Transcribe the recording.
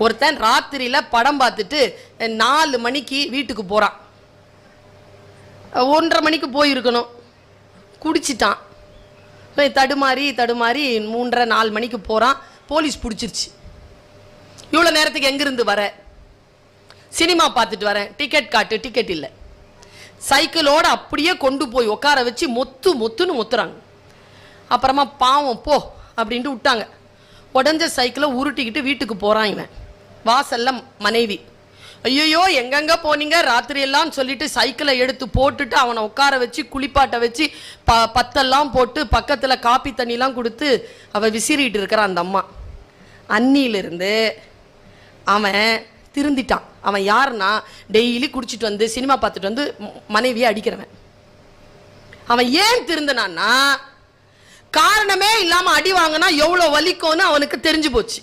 ஒருத்தன் ராத்திரியில் படம் பார்த்துட்டு 4 மணிக்கு வீட்டுக்கு போகிறான். 1:30 மணிக்கு போயிருக்கணும், குடிச்சிட்டான். தடுமாறி 3:30 4 மணிக்கு போகிறான். போலீஸ் பிடிச்சிருச்சு. இவ்வளோ நேரத்துக்கு எங்கேருந்து வர? சினிமா பார்த்துட்டு வரேன். டிக்கெட் காட்டு. டிக்கெட் இல்லை. சைக்கிளோடு அப்படியே கொண்டு போய் உட்கார வச்சு மொத்துன்னு மொத்துறாங்க. அப்புறமா பாவம் போ அப்படின்ட்டு விட்டாங்க. உடஞ்ச சைக்கிளை உருட்டிக்கிட்டு வீட்டுக்கு போகிறான் இவன். வாசல்ல மனைவி, ஐயோ எங்கெங்க போனீங்க ராத்திரியெல்லாம் சொல்லிட்டு சைக்கிளை எடுத்து போட்டுட்டு அவனை உட்கார வச்சு குளிப்பாட்ட வச்சு பத்தெல்லாம் போட்டு பக்கத்தில் காப்பி தண்ணிலாம் கொடுத்து அவன் விசிறிட்டு இருக்கிறான். அந்த அம்மா அன்னியிலிருந்து அவன் திருந்திட்டான். அவன் யாருன்னா டெய்லி குடிச்சிட்டு வந்து சினிமா பார்த்துட்டு வந்து மனைவியை அடிக்கிறவன். அவன் ஏன் திருந்தினான்னா காரணமே இல்லாமல் அடி வாங்கினா எவ்வளோ வலிக்கும்னு அவனுக்கு தெரிஞ்சு போச்சு.